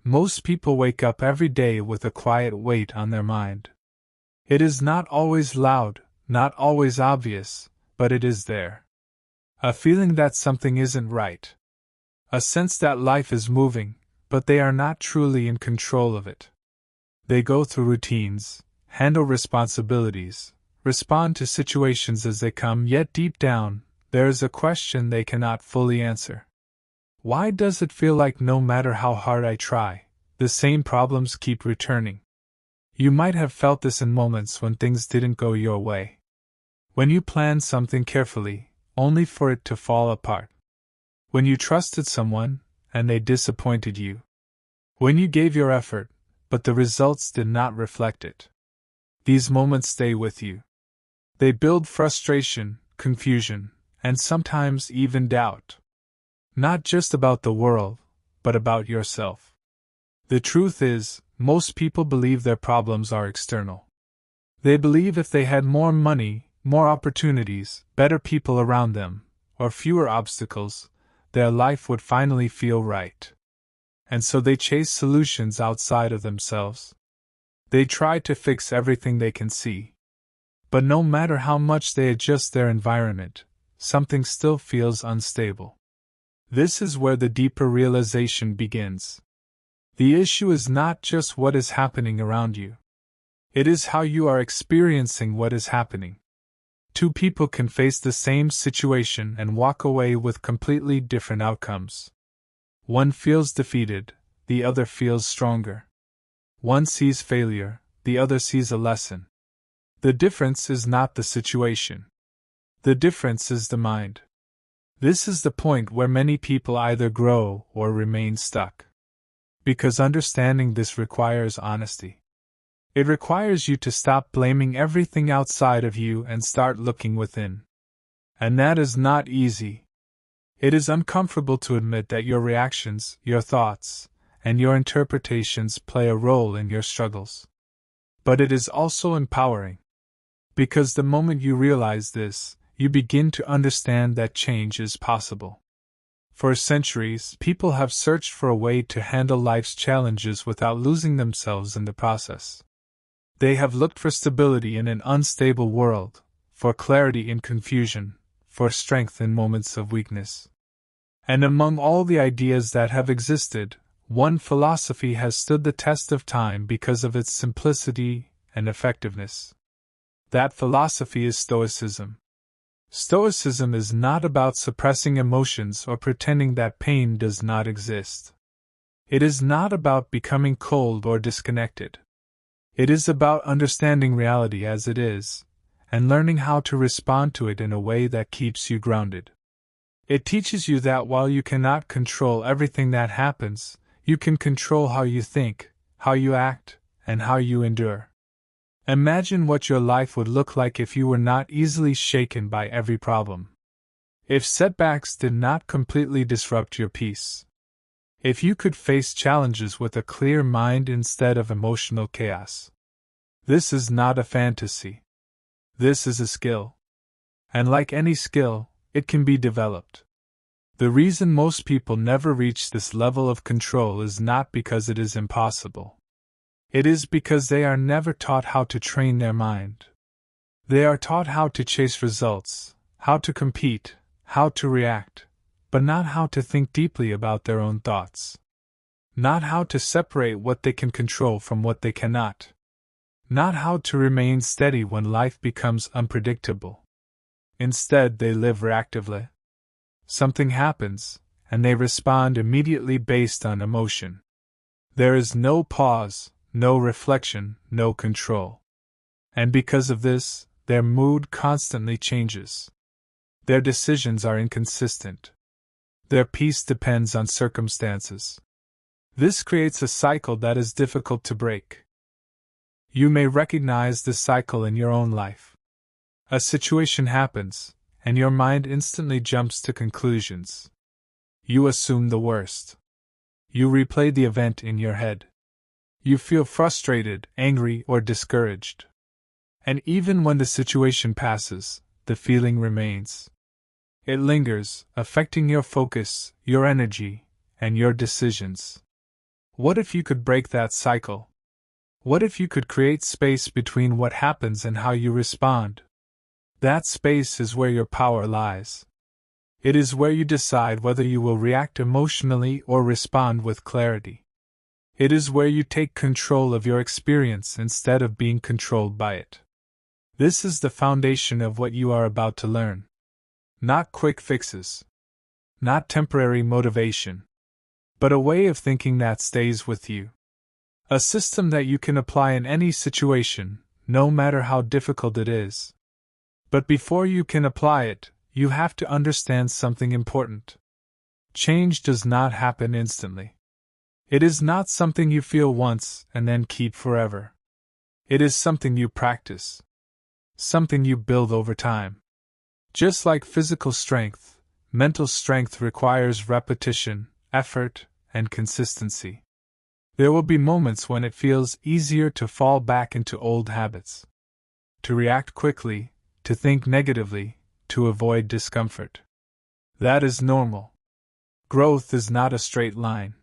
Most people wake up every day with a quiet weight on their mind. It is not always loud, not always obvious, but it is there. A feeling that something isn't right. A sense that life is moving, but they are not truly in control of it. They go through routines, handle responsibilities, respond to situations as they come, yet deep down, there is a question they cannot fully answer. Why does it feel like no matter how hard I try, the same problems keep returning? You might have felt this in moments when things didn't go your way. When you planned something carefully, only for it to fall apart. When you trusted someone, and they disappointed you. When you gave your effort, but the results did not reflect it. These moments stay with you. They build frustration, confusion, and sometimes even doubt. Not just about the world, but about yourself. The truth is, most people believe their problems are external. They believe if they had more money, more opportunities, better people around them, or fewer obstacles, their life would finally feel right. And so they chase solutions outside of themselves. They try to fix everything they can see. But no matter how much they adjust their environment, something still feels unstable. This is where the deeper realization begins. The issue is not just what is happening around you. It is how you are experiencing what is happening. Two people can face the same situation and walk away with completely different outcomes. One feels defeated, the other feels stronger. One sees failure, the other sees a lesson. The difference is not the situation. The difference is the mind. This is the point where many people either grow or remain stuck. Because understanding this requires honesty. It requires you to stop blaming everything outside of you and start looking within. And that is not easy. It is uncomfortable to admit that your reactions, your thoughts, and your interpretations play a role in your struggles. But it is also empowering. Because the moment you realize this, you begin to understand that change is possible. For centuries, people have searched for a way to handle life's challenges without losing themselves in the process. They have looked for stability in an unstable world, for clarity in confusion, for strength in moments of weakness. And among all the ideas that have existed, one philosophy has stood the test of time because of its simplicity and effectiveness. That philosophy is Stoicism. Stoicism is not about suppressing emotions or pretending that pain does not exist. It is not about becoming cold or disconnected. It is about understanding reality as it is, and learning how to respond to it in a way that keeps you grounded. It teaches you that while you cannot control everything that happens, you can control how you think, how you act, and how you endure. Imagine what your life would look like if you were not easily shaken by every problem. If setbacks did not completely disrupt your peace. If you could face challenges with a clear mind instead of emotional chaos. This is not a fantasy. This is a skill. And like any skill, it can be developed. The reason most people never reach this level of control is not because it is impossible. It is because they are never taught how to train their mind. They are taught how to chase results, how to compete, how to react, but not how to think deeply about their own thoughts. Not how to separate what they can control from what they cannot. Not how to remain steady when life becomes unpredictable. Instead, they live reactively. Something happens, and they respond immediately based on emotion. There is no pause, no reflection, no control. And because of this, their mood constantly changes. Their decisions are inconsistent. Their peace depends on circumstances. This creates a cycle that is difficult to break. You may recognize this cycle in your own life. A situation happens, and your mind instantly jumps to conclusions. You assume the worst. You replay the event in your head. You feel frustrated, angry, or discouraged. And even when the situation passes, the feeling remains. It lingers, affecting your focus, your energy, and your decisions. What if you could break that cycle? What if you could create space between what happens and how you respond? That space is where your power lies. It is where you decide whether you will react emotionally or respond with clarity. It is where you take control of your experience instead of being controlled by it. This is the foundation of what you are about to learn. Not quick fixes. Not temporary motivation. But a way of thinking that stays with you. A system that you can apply in any situation, no matter how difficult it is. But before you can apply it, you have to understand something important. Change does not happen instantly. It is not something you feel once and then keep forever. It is something you practice. Something you build over time. Just like physical strength, mental strength requires repetition, effort, and consistency. There will be moments when it feels easier to fall back into old habits. To react quickly, to think negatively, to avoid discomfort. That is normal. Growth is not a straight line.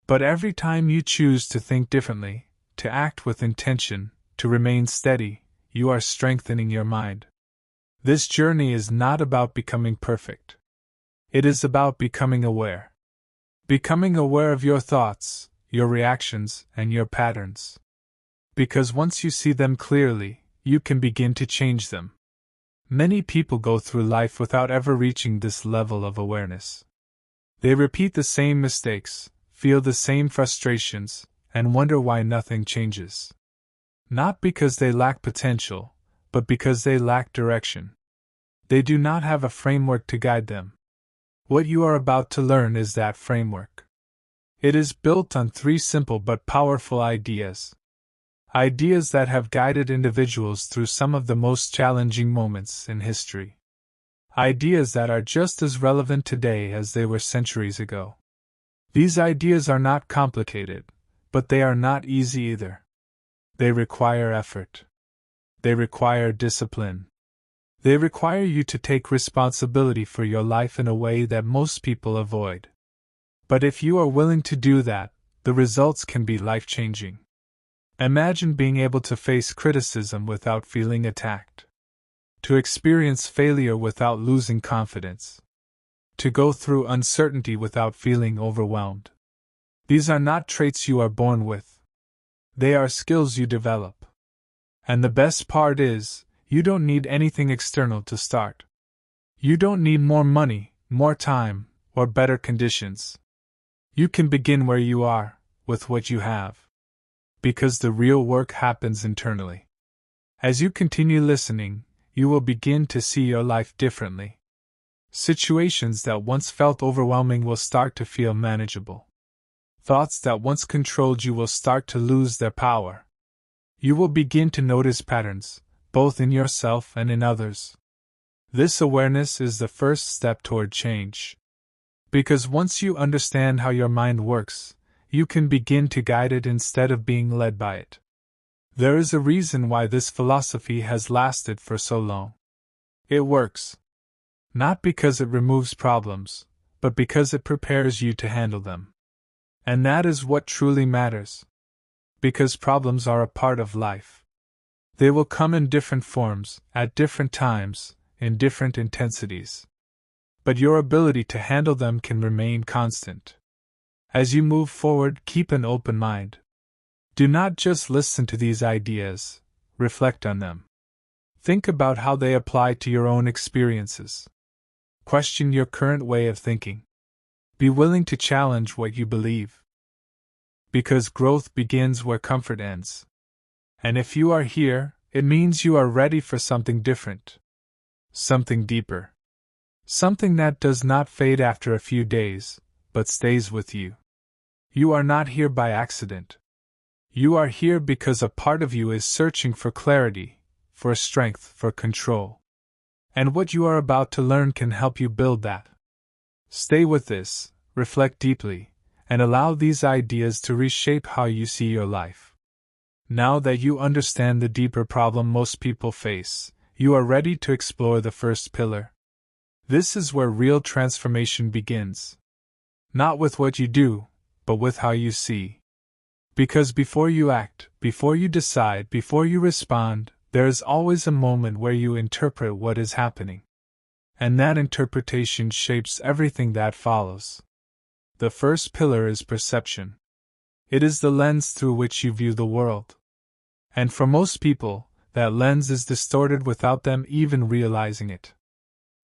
But every time you choose to think differently, to act with intention, to remain steady, you are strengthening your mind. This journey is not about becoming perfect. It is about becoming aware. Becoming aware of your thoughts, your reactions, and your patterns. Because once you see them clearly, you can begin to change them. Many people go through life without ever reaching this level of awareness. They repeat the same mistakes, feel the same frustrations, and wonder why nothing changes. Not because they lack potential, but because they lack direction. They do not have a framework to guide them. What you are about to learn is that framework. It is built on 3 simple but powerful ideas. Ideas that have guided individuals through some of the most challenging moments in history. Ideas that are just as relevant today as they were centuries ago. These ideas are not complicated, but they are not easy either. They require effort. They require discipline. They require you to take responsibility for your life in a way that most people avoid. But if you are willing to do that, the results can be life-changing. Imagine being able to face criticism without feeling attacked. To experience failure without losing confidence. To go through uncertainty without feeling overwhelmed. These are not traits you are born with. They are skills you develop. And the best part is, you don't need anything external to start. You don't need more money, more time, or better conditions. You can begin where you are, with what you have. Because the real work happens internally. As you continue listening, you will begin to see your life differently. Situations that once felt overwhelming will start to feel manageable. Thoughts that once controlled you will start to lose their power. You will begin to notice patterns, both in yourself and in others. This awareness is the first step toward change. Because once you understand how your mind works, you can begin to guide it instead of being led by it. There is a reason why this philosophy has lasted for so long. It works. Not because it removes problems, but because it prepares you to handle them. And that is what truly matters. Because problems are a part of life. They will come in different forms, at different times, in different intensities. But your ability to handle them can remain constant. As you move forward, keep an open mind. Do not just listen to these ideas, reflect on them. Think about how they apply to your own experiences. Question your current way of thinking. Be willing to challenge what you believe. Because growth begins where comfort ends. And if you are here, it means you are ready for something different. Something deeper. Something that does not fade after a few days, but stays with you. You are not here by accident. You are here because a part of you is searching for clarity, for strength, for control. And what you are about to learn can help you build that. Stay with this, reflect deeply, and allow these ideas to reshape how you see your life. Now that you understand the deeper problem most people face, you are ready to explore the first pillar. This is where real transformation begins. Not with what you do, but with how you see. Because before you act, before you decide, before you respond, there is always a moment where you interpret what is happening. And that interpretation shapes everything that follows. The first pillar is perception. It is the lens through which you view the world. And for most people, that lens is distorted without them even realizing it.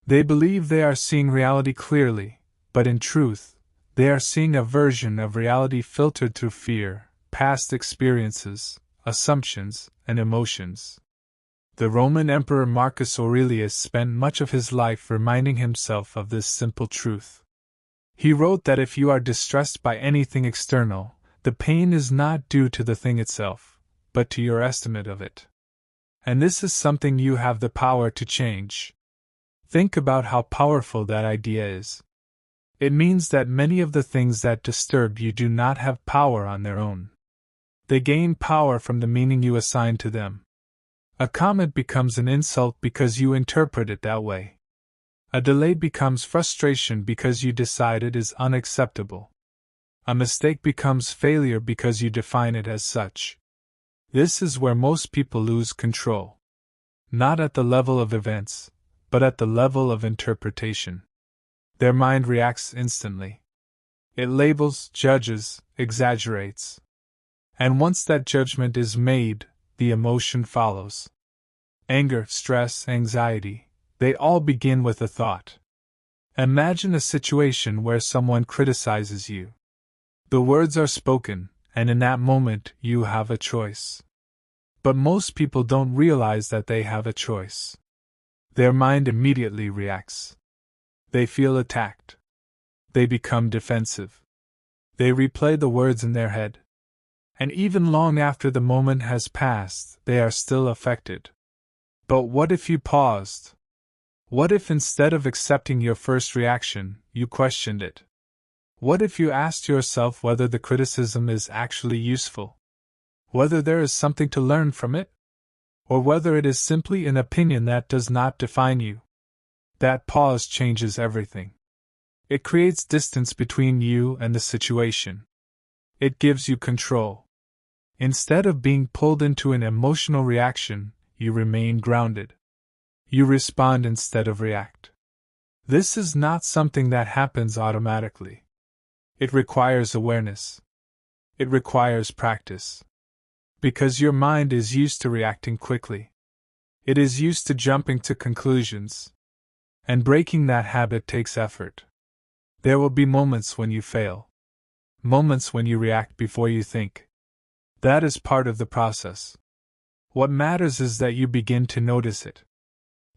They believe they are seeing reality clearly, but in truth, they are seeing a version of reality filtered through fear, past experiences, assumptions, and emotions. The Roman Emperor Marcus Aurelius spent much of his life reminding himself of this simple truth. He wrote that if you are distressed by anything external, the pain is not due to the thing itself, but to your estimate of it. And this is something you have the power to change. Think about how powerful that idea is. It means that many of the things that disturb you do not have power on their own. They gain power from the meaning you assign to them. A comment becomes an insult because you interpret it that way. A delay becomes frustration because you decide it is unacceptable. A mistake becomes failure because you define it as such. This is where most people lose control. Not at the level of events, but at the level of interpretation. Their mind reacts instantly. It labels, judges, exaggerates. And once that judgment is made, the emotion follows. Anger, stress, anxiety, they all begin with a thought. Imagine a situation where someone criticizes you. The words are spoken, and in that moment you have a choice. But most people don't realize that they have a choice. Their mind immediately reacts. They feel attacked. They become defensive. They replay the words in their head. And even long after the moment has passed, they are still affected. But what if you paused? What if instead of accepting your first reaction, you questioned it? What if you asked yourself whether the criticism is actually useful? Whether there is something to learn from it? Or whether it is simply an opinion that does not define you? That pause changes everything. It creates distance between you and the situation. It gives you control. Instead of being pulled into an emotional reaction, you remain grounded. You respond instead of react. This is not something that happens automatically. It requires awareness. It requires practice. Because your mind is used to reacting quickly. It is used to jumping to conclusions. And breaking that habit takes effort. There will be moments when you fail. Moments when you react before you think. That is part of the process. What matters is that you begin to notice it.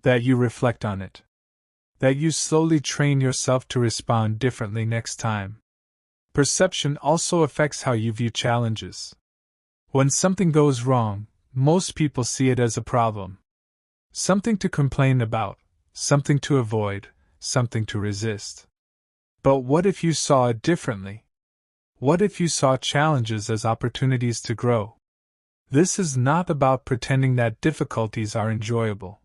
That you reflect on it. That you slowly train yourself to respond differently next time. Perception also affects how you view challenges. When something goes wrong, most people see it as a problem. Something to complain about, something to avoid, something to resist. But what if you saw it differently? What if you saw challenges as opportunities to grow? This is not about pretending that difficulties are enjoyable.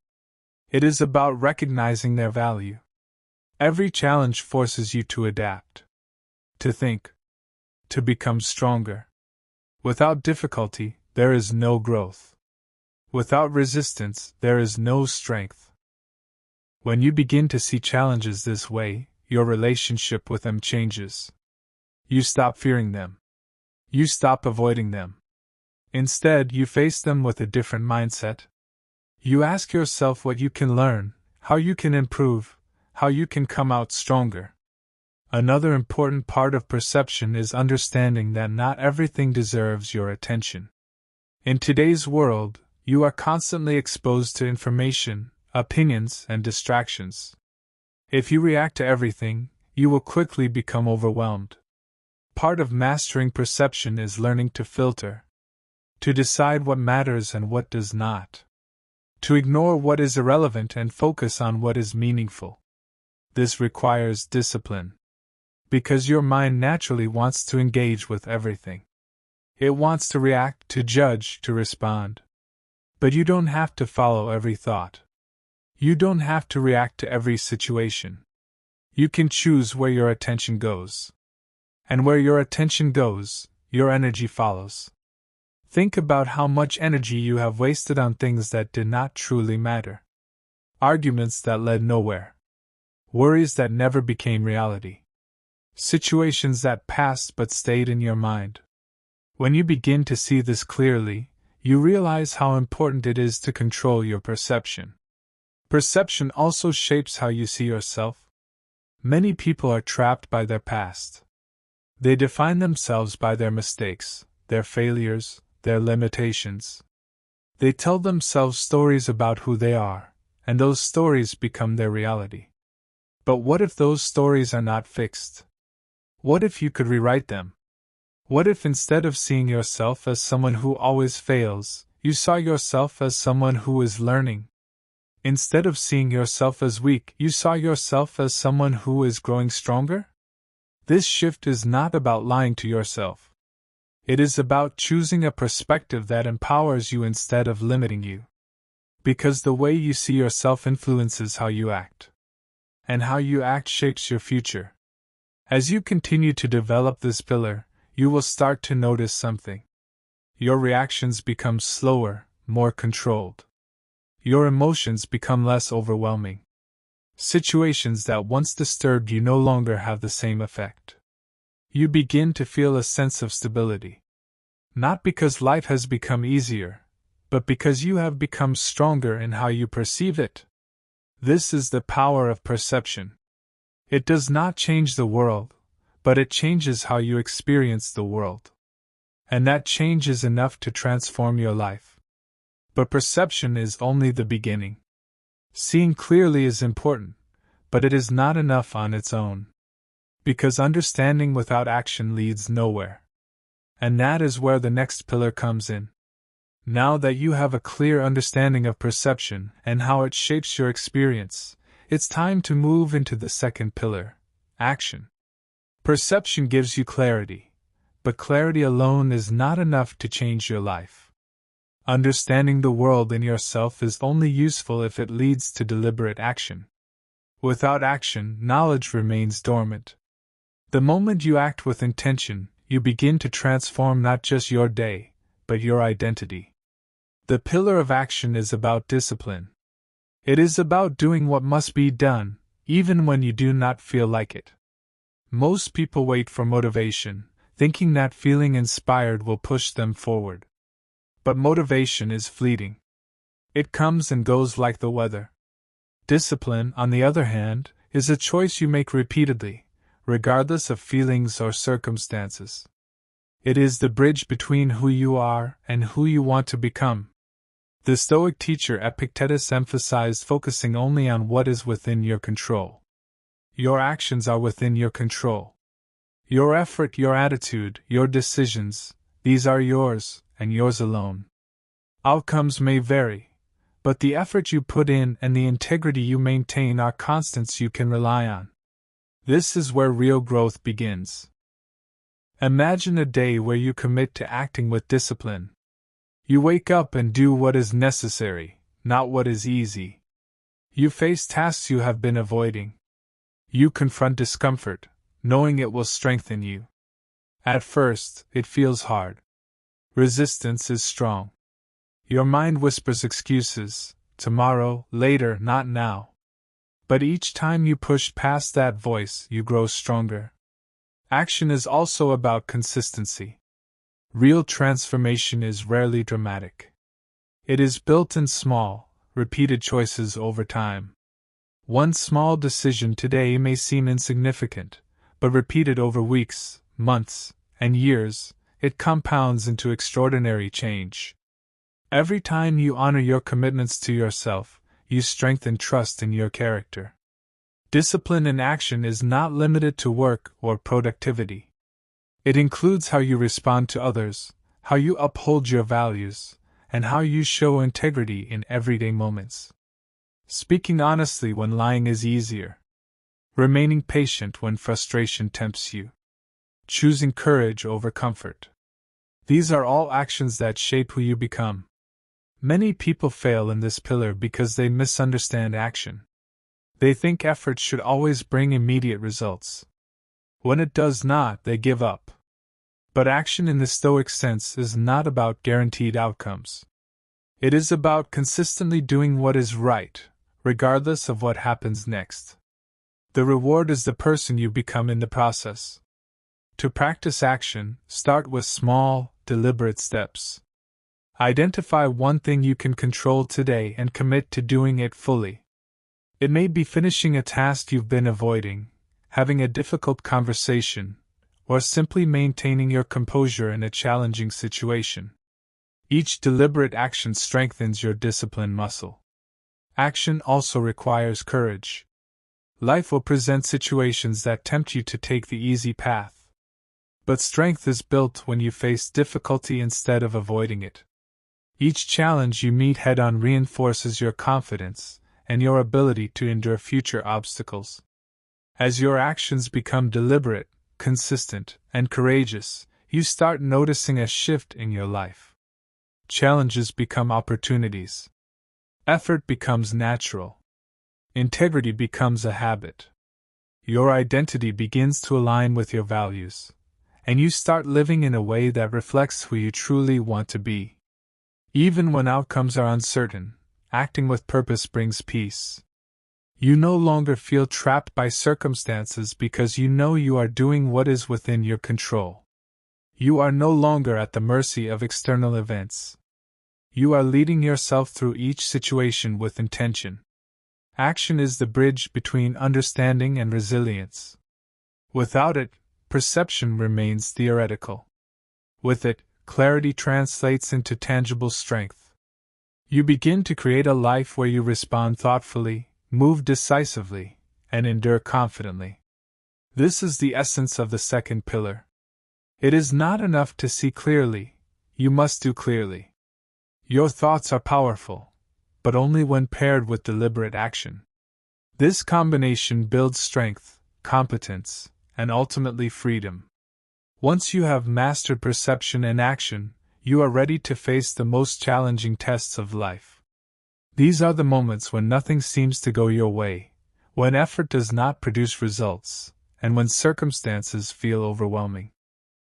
It is about recognizing their value. Every challenge forces you to adapt, to think, to become stronger. Without difficulty, there is no growth. Without resistance, there is no strength. When you begin to see challenges this way, your relationship with them changes. You stop fearing them. You stop avoiding them. Instead, you face them with a different mindset. You ask yourself what you can learn, how you can improve, how you can come out stronger. Another important part of perception is understanding that not everything deserves your attention. In today's world, you are constantly exposed to information, opinions, and distractions. If you react to everything, you will quickly become overwhelmed. Part of mastering perception is learning to filter. To decide what matters and what does not. To ignore what is irrelevant and focus on what is meaningful. This requires discipline. Because your mind naturally wants to engage with everything. It wants to react, to judge, to respond. But you don't have to follow every thought. You don't have to react to every situation. You can choose where your attention goes. And where your attention goes, your energy follows. Think about how much energy you have wasted on things that did not truly matter. Arguments that led nowhere. Worries that never became reality. Situations that passed but stayed in your mind. When you begin to see this clearly, you realize how important it is to control your perception. Perception also shapes how you see yourself. Many people are trapped by their past. They define themselves by their mistakes, their failures, their limitations. They tell themselves stories about who they are, and those stories become their reality. But what if those stories are not fixed? What if you could rewrite them? What if instead of seeing yourself as someone who always fails, you saw yourself as someone who is learning? Instead of seeing yourself as weak, you saw yourself as someone who is growing stronger? This shift is not about lying to yourself. It is about choosing a perspective that empowers you instead of limiting you. Because the way you see yourself influences how you act. And how you act shapes your future. As you continue to develop this pillar, you will start to notice something. Your reactions become slower, more controlled. Your emotions become less overwhelming. Situations that once disturbed you no longer have the same effect. You begin to feel a sense of stability. Not because life has become easier, but because you have become stronger in how you perceive it. This is the power of perception. It does not change the world, but it changes how you experience the world. And that change is enough to transform your life. But perception is only the beginning. Seeing clearly is important, but it is not enough on its own. Because understanding without action leads nowhere. And that is where the next pillar comes in. Now that you have a clear understanding of perception and how it shapes your experience, it's time to move into the second pillar, action. Perception gives you clarity, but clarity alone is not enough to change your life. Understanding the world and yourself is only useful if it leads to deliberate action. Without action, knowledge remains dormant. The moment you act with intention, you begin to transform not just your day, but your identity. The pillar of action is about discipline. It is about doing what must be done, even when you do not feel like it. Most people wait for motivation, thinking that feeling inspired will push them forward. But motivation is fleeting. It comes and goes like the weather. Discipline, on the other hand, is a choice you make repeatedly, regardless of feelings or circumstances. It is the bridge between who you are and who you want to become. The Stoic teacher Epictetus emphasized focusing only on what is within your control. Your actions are within your control. Your effort, your attitude, your decisions, these are yours, and yours alone. Outcomes may vary, but the effort you put in and the integrity you maintain are constants you can rely on. This is where real growth begins. Imagine a day where you commit to acting with discipline. You wake up and do what is necessary, not what is easy. You face tasks you have been avoiding. You confront discomfort, knowing it will strengthen you. At first, it feels hard. Resistance is strong. Your mind whispers excuses, tomorrow, later, not now. But each time you push past that voice, you grow stronger. Action is also about consistency. Real transformation is rarely dramatic. It is built in small, repeated choices over time. One small decision today may seem insignificant, but repeated over weeks, months, and years, it compounds into extraordinary change. Every time you honor your commitments to yourself, you strengthen trust in your character. Discipline in action is not limited to work or productivity. It includes how you respond to others, how you uphold your values, and how you show integrity in everyday moments. Speaking honestly when lying is easier. Remaining patient when frustration tempts you. Choosing courage over comfort. These are all actions that shape who you become. Many people fail in this pillar because they misunderstand action. They think effort should always bring immediate results. When it does not, they give up. But action in the Stoic sense is not about guaranteed outcomes. It is about consistently doing what is right, regardless of what happens next. The reward is the person you become in the process. To practice action, start with small, deliberate steps. Identify one thing you can control today and commit to doing it fully. It may be finishing a task you've been avoiding, having a difficult conversation, or simply maintaining your composure in a challenging situation. Each deliberate action strengthens your discipline muscle. Action also requires courage. Life will present situations that tempt you to take the easy path. But strength is built when you face difficulty instead of avoiding it. Each challenge you meet head-on reinforces your confidence and your ability to endure future obstacles. As your actions become deliberate, consistent, and courageous, you start noticing a shift in your life. Challenges become opportunities. Effort becomes natural. Integrity becomes a habit. Your identity begins to align with your values, and you start living in a way that reflects who you truly want to be. Even when outcomes are uncertain, acting with purpose brings peace. You no longer feel trapped by circumstances because you know you are doing what is within your control. You are no longer at the mercy of external events. You are leading yourself through each situation with intention. Action is the bridge between understanding and resilience. Without it, perception remains theoretical. With it, clarity translates into tangible strength. You begin to create a life where you respond thoughtfully, move decisively, and endure confidently. This is the essence of the second pillar. It is not enough to see clearly, you must do clearly. Your thoughts are powerful, but only when paired with deliberate action. This combination builds strength, competence, and ultimately freedom. Once you have mastered perception and action, you are ready to face the most challenging tests of life. These are the moments when nothing seems to go your way, when effort does not produce results, and when circumstances feel overwhelming.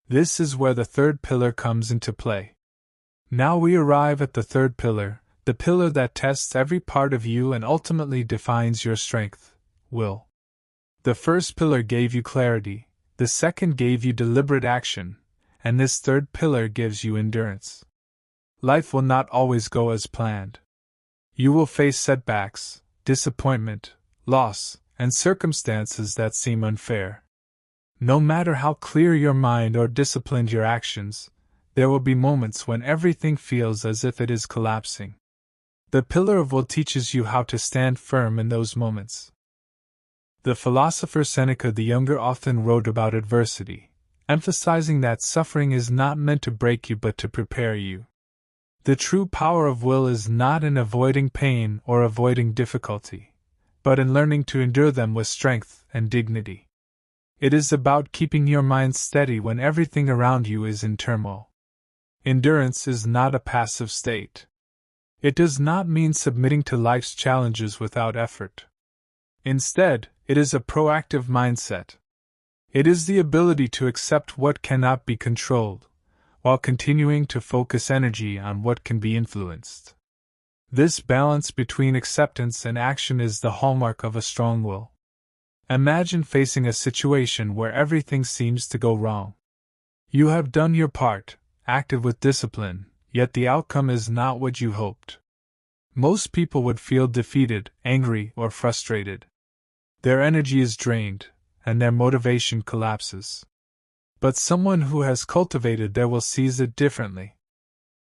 This is where the third pillar comes into play. Now we arrive at the third pillar, the pillar that tests every part of you and ultimately defines your strength, will. The first pillar gave you clarity, the second gave you deliberate action, and this third pillar gives you endurance. Life will not always go as planned. You will face setbacks, disappointment, loss, and circumstances that seem unfair. No matter how clear your mind or disciplined your actions, there will be moments when everything feels as if it is collapsing. The pillar of will teaches you how to stand firm in those moments. The philosopher Seneca the Younger often wrote about adversity, emphasizing that suffering is not meant to break you but to prepare you. The true power of will is not in avoiding pain or avoiding difficulty, but in learning to endure them with strength and dignity. It is about keeping your mind steady when everything around you is in turmoil. Endurance is not a passive state. It does not mean submitting to life's challenges without effort. Instead, it is a proactive mindset. It is the ability to accept what cannot be controlled, while continuing to focus energy on what can be influenced. This balance between acceptance and action is the hallmark of a strong will. Imagine facing a situation where everything seems to go wrong. You have done your part, acted with discipline, yet the outcome is not what you hoped. Most people would feel defeated, angry, or frustrated. Their energy is drained, and their motivation collapses. But someone who has cultivated their will sees it differently.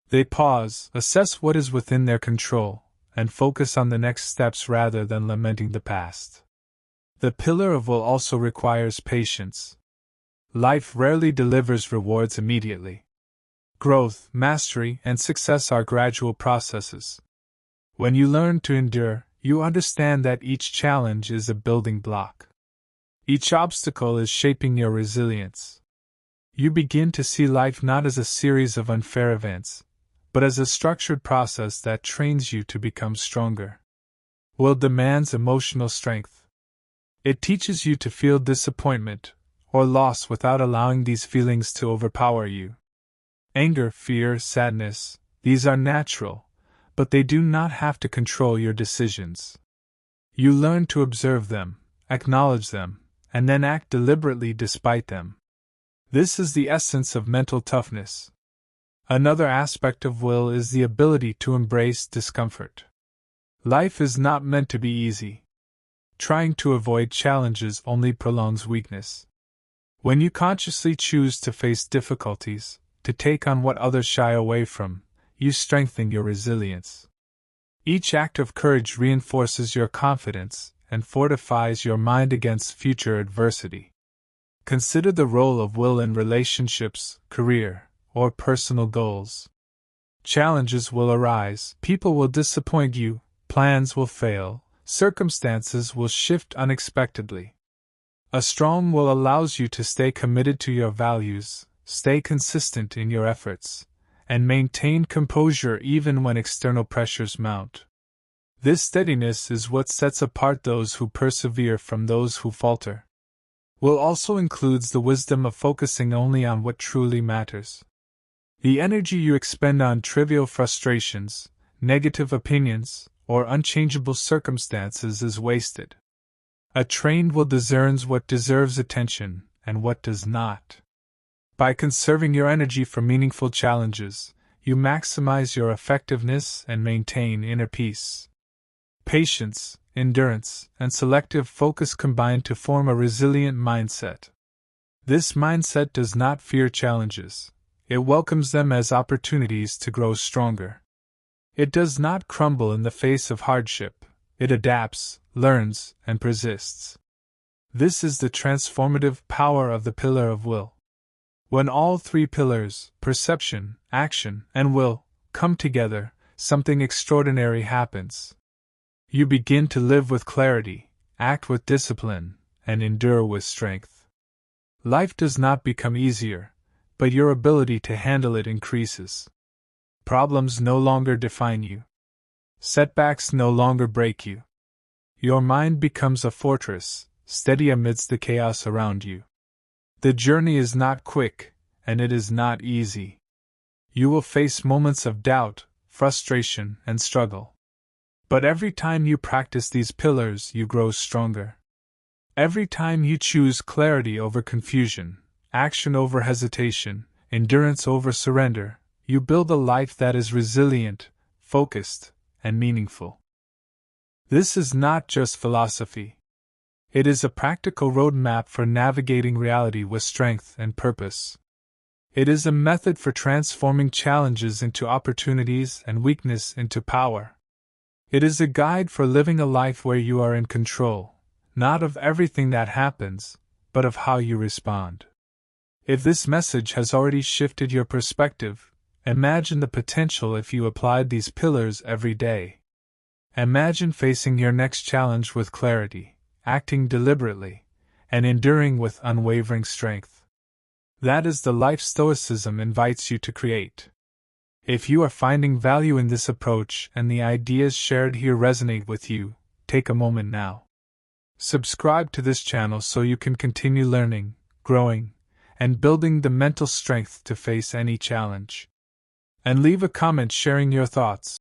They pause, assess what is within their control, and focus on the next steps rather than lamenting the past. The pillar of will also requires patience. Life rarely delivers rewards immediately. Growth, mastery, and success are gradual processes. When you learn to endure, you understand that each challenge is a building block. Each obstacle is shaping your resilience. You begin to see life not as a series of unfair events, but as a structured process that trains you to become stronger. Will demands emotional strength. It teaches you to feel disappointment, or loss without allowing these feelings to overpower you. Anger, fear, sadness, these are natural, but they do not have to control your decisions. You learn to observe them, acknowledge them, and then act deliberately despite them. This is the essence of mental toughness. Another aspect of will is the ability to embrace discomfort. Life is not meant to be easy. Trying to avoid challenges only prolongs weakness. When you consciously choose to face difficulties, to take on what others shy away from, you strengthen your resilience. Each act of courage reinforces your confidence and fortifies your mind against future adversity. Consider the role of will in relationships, career, or personal goals. Challenges will arise, people will disappoint you, plans will fail, circumstances will shift unexpectedly. A strong will allows you to stay committed to your values, stay consistent in your efforts, and maintain composure even when external pressures mount. This steadiness is what sets apart those who persevere from those who falter. Will also includes the wisdom of focusing only on what truly matters. The energy you expend on trivial frustrations, negative opinions, or unchangeable circumstances is wasted. A trained will discerns what deserves attention and what does not. By conserving your energy for meaningful challenges, you maximize your effectiveness and maintain inner peace. Patience, endurance, and selective focus combine to form a resilient mindset. This mindset does not fear challenges. It welcomes them as opportunities to grow stronger. It does not crumble in the face of hardship. It adapts, learns, and persists. This is the transformative power of the pillar of will. When all three pillars, perception, action, and will, come together, something extraordinary happens. You begin to live with clarity, act with discipline, and endure with strength. Life does not become easier, but your ability to handle it increases. Problems no longer define you. Setbacks no longer break you. Your mind becomes a fortress, steady amidst the chaos around you. The journey is not quick, and it is not easy. You will face moments of doubt, frustration, and struggle. But every time you practice these pillars, you grow stronger. Every time you choose clarity over confusion, action over hesitation, endurance over surrender, you build a life that is resilient, focused, and meaningful. This is not just philosophy. It is a practical roadmap for navigating reality with strength and purpose. It is a method for transforming challenges into opportunities and weakness into power. It is a guide for living a life where you are in control, not of everything that happens, but of how you respond. If this message has already shifted your perspective, imagine the potential if you applied these pillars every day. Imagine facing your next challenge with clarity, acting deliberately, and enduring with unwavering strength. That is the life Stoicism invites you to create. If you are finding value in this approach and the ideas shared here resonate with you, take a moment now. Subscribe to this channel so you can continue learning, growing, and building the mental strength to face any challenge. And leave a comment sharing your thoughts.